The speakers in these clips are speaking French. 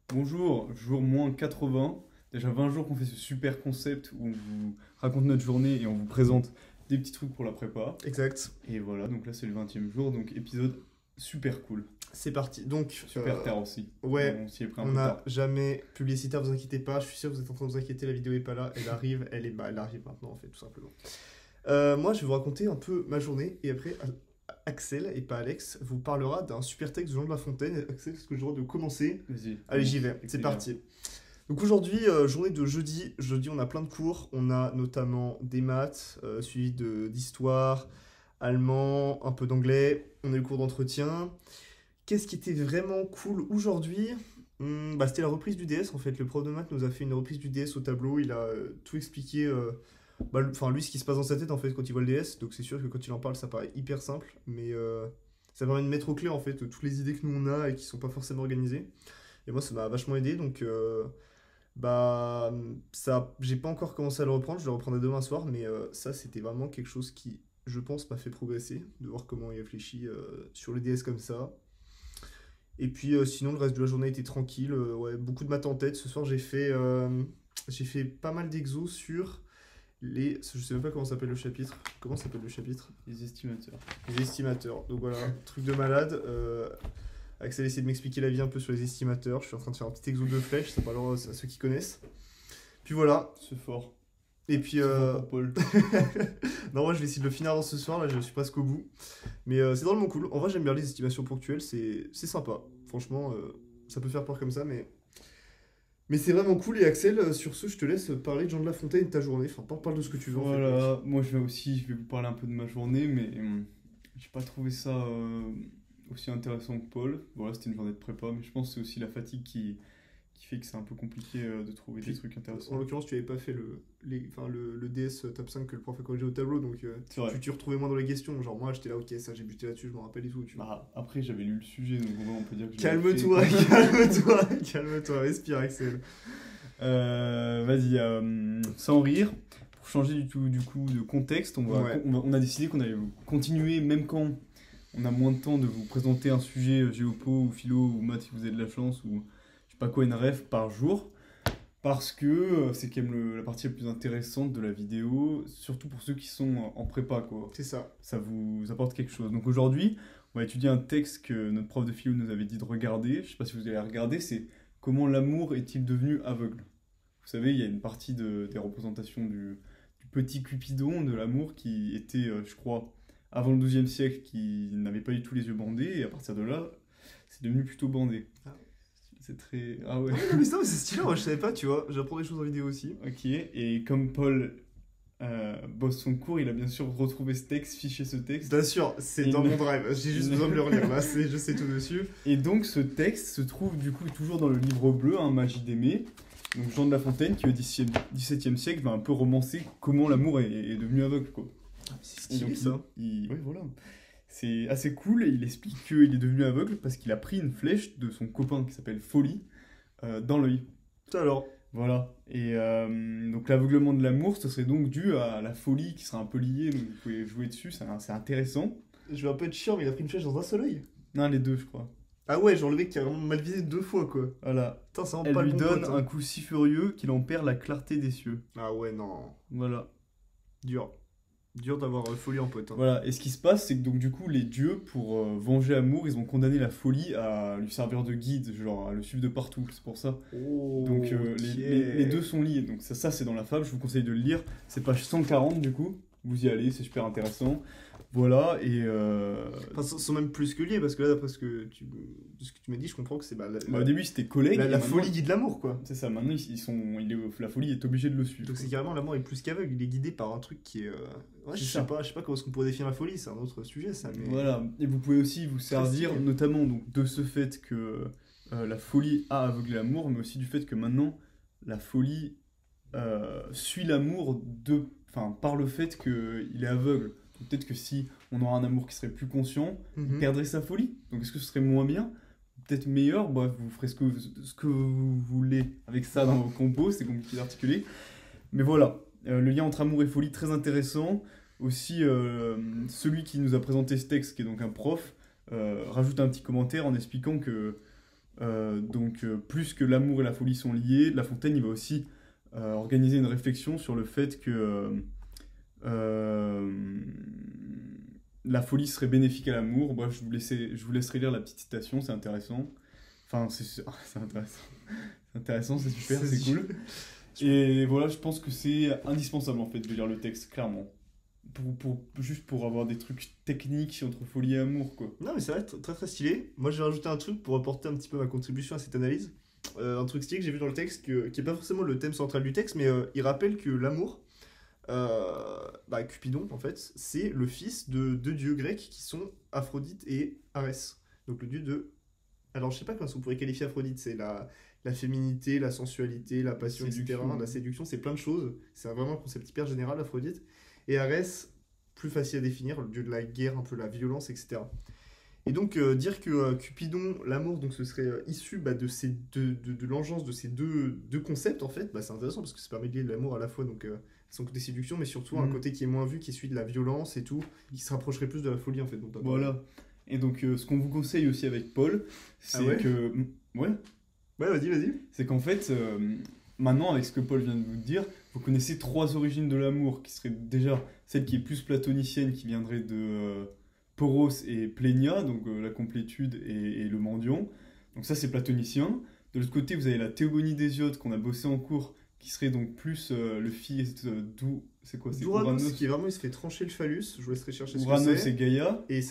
Bonjour, jour moins 80. Déjà 20 jours qu'on fait ce super concept où on vous raconte notre journée et on vous présente des petits trucs pour la prépa. Exact. Et voilà, donc là c'est le 20e jour, donc épisode super cool. C'est parti. Donc, Super terre aussi. ouais, On s'y est pris un on peu n'a tard. jamais publicitaire, vous inquiétez pas. Je suis sûr que vous êtes en train de vous inquiéter, la vidéo est pas là. Elle arrive, elle arrive maintenant en fait, tout simplement. Moi, je vais vous raconter un peu ma journée et après, Axel, et pas Alex, vous parlera d'un super texte de Jean de La Fontaine. Axel, est-ce que j'ai le droit de commencer? Vas-y. Allez, commence, j'y vais, avec c'est plaisir. parti. Donc aujourd'hui, journée de jeudi. Jeudi, on a plein de cours. On a notamment des maths, suivi d'histoire, allemand, un peu d'anglais. On a le cours d'entretien. Qu'est-ce qui était vraiment cool aujourd'hui? C'était la reprise du DS en fait. Le prof de maths nous a fait une reprise du DS au tableau. Il a tout expliqué. Enfin, lui, ce qui se passe dans sa tête en fait quand il voit le DS. Donc c'est sûr que quand il en parle, ça paraît hyper simple. Mais ça permet de mettre au clair en fait toutes les idées que nous on a et qui sont pas forcément organisées. Et moi, ça m'a vachement aidé. Donc ça, j'ai pas encore commencé à le reprendre. Je le reprendrai demain soir. Mais ça, c'était vraiment quelque chose qui, je pense, m'a fait progresser. De voir comment il réfléchit sur le DS comme ça. Et puis sinon, le reste de la journée était tranquille. Ouais, beaucoup de maths en tête. Ce soir, j'ai fait pas mal d'exos sur les. Je sais même pas comment s'appelle le chapitre. Comment s'appelle le chapitre? Les estimateurs. Les estimateurs. Donc voilà, truc de malade. Axel essaie de m'expliquer la vie un peu sur les estimateurs. Je suis en train de faire un petit exo de flèche. Ça parlera à ceux qui connaissent. Puis voilà. C'est fort. Et puis. C'est fort pour Paul. Non, moi je vais essayer de le finir avant ce soir. Là, je suis presque au bout. Mais c'est drôlement cool. En vrai, j'aime bien les estimations ponctuelles. C'est sympa. Franchement, ça peut faire peur comme ça, mais c'est vraiment cool. Et Axel, sur ce, je te laisse parler de Jean de La Fontaine et de ta journée. Enfin, parle de ce que tu veux en fait, mec. Voilà, moi je vais vous parler un peu de ma journée, mais j'ai pas trouvé ça aussi intéressant que Paul. Voilà, c'était une journée de prépa, mais je pense que c'est aussi la fatigue qui fait que c'est un peu compliqué de trouver des Puis, trucs en intéressants. l'occurrence, tu avais pas fait le DS top 5 que le prof a corrigé au tableau, donc C'est vrai. tu retrouvais moins dans les questions. Genre, moi, j'étais là, ok, ça, j'ai buté là-dessus, je m'en rappelle et tout. Bah, après, j'avais lu le sujet, donc on peut dire que je l'avais fait, Calme-toi, quoi. calme-toi, calme-toi, respire, Axel. Vas-y, sans rire, pour changer du coup de contexte, Ouais. on a décidé qu'on allait continuer, même quand on a moins de temps, de vous présenter un sujet géopo ou philo ou maths si vous avez de la chance, ou je sais pas quoi, une ref par jour. Parce que c'est quand même la partie la plus intéressante de la vidéo, surtout pour ceux qui sont en prépa, quoi. C'est ça. Ça vous apporte quelque chose. Donc aujourd'hui, on va étudier un texte que notre prof de philo nous avait dit de regarder. Je sais pas si vous allez regarder, c'est Comment l'amour est-il devenu aveugle? Vous savez, il y a une partie des représentations du petit Cupidon, de l'amour, qui était, je crois, avant le XIIe siècle, qui n'avait pas du tout les yeux bandés, et à partir de là, c'est devenu plutôt bandé. Ah. C'est très... Ah ouais. Ouais, non, mais ça, c'est stylé, moi, je savais pas, tu vois. J'apprends des choses en vidéo aussi. Ok, et comme Paul bosse son cours, il a bien sûr retrouvé ce texte, fiché ce texte. Bien sûr, c'est Et dans il- mon drive. J'ai juste besoin de le relire. Là, je sais tout dessus. Et donc ce texte se trouve du coup toujours dans le livre bleu, hein, Magie d'aimer. Donc Jean de La Fontaine qui au XVIIe siècle va un peu romancer comment l'amour est devenu aveugle, quoi. C'est Et donc stylé, ça. ouais, voilà. C'est assez cool et il explique qu'il est devenu aveugle parce qu'il a pris une flèche de son copain qui s'appelle Folie dans l'œil. Ça alors. Voilà. Et donc l'aveuglement de l'amour, ce serait donc dû à la folie qui serait un peu liée, donc vous pouvez jouer dessus, c'est intéressant. Je vais un peu être chiant, mais il a pris une flèche dans un seul œil. Non, les deux, je crois. Ah ouais, genre le mec qui a vraiment mal visé deux fois, quoi. Voilà. Putain, c'est vraiment Elle pas le lui bon donne pote, un hein. coup si furieux qu'il en perd la clarté des cieux. Ah ouais, non. Voilà. Dur. Dur d'avoir folie en pote, hein. Voilà. Et ce qui se passe, c'est que donc du coup, les dieux, pour venger Amour, ils ont condamné la folie à lui servir de guide, genre à le suivre de partout. C'est pour ça. Oh, Donc ok. les deux sont liés. Donc ça c'est dans la fable, je vous conseille de le lire. C'est page 140 du coup. Vous y allez, c'est super intéressant. Voilà, et Enfin, sont même plus que liés, parce que là, d'après de ce que tu m'as dit, je comprends que c'est au début c'était collègue. la Et maintenant, folie guide l'amour, quoi. c'est ça, maintenant la folie est obligée de le suivre. Donc c'est carrément l'amour est plus qu'aveugle, il est guidé par un truc qui est. Ouais, C'est ça. je sais pas comment est-ce qu'on pourrait définir la folie, c'est un autre sujet ça, mais. Voilà, et vous pouvez aussi vous servir stylé. notamment donc, de ce fait que la folie a aveuglé l'amour, mais aussi du fait que maintenant la folie suit l'amour par le fait qu'il est aveugle. Donc, peut-être que si on aura un amour qui serait plus conscient, il Mhm. perdrait sa folie. Donc est-ce que ce serait moins bien? Peut-être meilleur, bref, vous ferez ce que vous voulez avec ça dans vos compos, c'est compliqué d'articuler. Mais voilà, le lien entre amour et folie, très intéressant. Aussi, celui qui nous a présenté ce texte, qui est donc un prof, rajoute un petit commentaire en expliquant que Plus que l'amour et la folie sont liés, La Fontaine il va aussi organiser une réflexion sur le fait que euh, la folie serait bénéfique à l'amour. Bref, je vous laisserai lire la petite citation, c'est intéressant. Enfin, c'est intéressant. C'est intéressant, c'est super, c'est cool. Et voilà, je pense que c'est indispensable en fait de lire le texte, clairement. Juste pour avoir des trucs techniques entre folie et amour, quoi. Non, mais c'est vrai, très très stylé. Moi, j'ai rajouté un truc pour apporter un petit peu ma contribution à cette analyse. Un truc stylé que j'ai vu dans le texte, qui est pas forcément le thème central du texte, mais il rappelle que l'amour, Cupidon, en fait, c'est le fils de deux dieux grecs qui sont Aphrodite et Arès. Donc le dieu de... Alors, je sais pas comment on pourrait qualifier Aphrodite, c'est la féminité, la sensualité, la passion, etc. Séduction. La séduction, c'est plein de choses. C'est vraiment un concept hyper général, Aphrodite. Et Arès, plus facile à définir, le dieu de la guerre, un peu la violence, etc. Et donc, dire que Cupidon, l'amour, donc ce serait issu de l'engeance de ces deux concepts, en fait, c'est intéressant parce que ça permet de lier l'amour à la fois donc, son côté séduction, mais surtout un côté qui est moins vu, qui est celui de la violence et tout, qui se rapprocherait plus de la folie, en fait. Voilà. Et donc, ce qu'on vous conseille aussi avec Paul, c'est ouais que. Ouais. Ouais, vas-y. C'est qu'en fait, maintenant, avec ce que Paul vient de vous dire, vous connaissez 3 origines de l'amour, qui seraient déjà celle qui est plus platonicienne, qui viendrait de Poros et Plénia, donc la complétude et le mendiant. Donc ça, c'est platonicien. De l'autre côté, vous avez la théogonie d'Hésiode, qu'on a bossé en cours, qui serait donc plus le fils c'est quoi, c'est D'Ouranos, qui est vraiment, il se fait trancher le phallus, je vous laisserai chercher ce que Ouranos c'est. et Gaïa. Et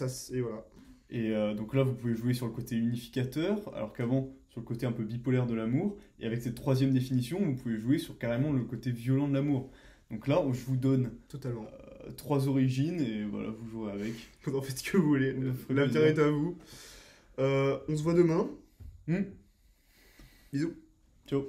voilà. Et donc là, vous pouvez jouer sur le côté unificateur, alors qu'avant, sur le côté un peu bipolaire de l'amour. Et avec cette 3e définition, vous pouvez jouer sur carrément le côté violent de l'amour. Donc là, je vous donne Totalement. 3 origines, et voilà, vous jouez avec. Vous en faites ce que vous voulez. ferait L'intérêt est plaisir. à vous. On se voit demain. Hmm. Bisous. Ciao.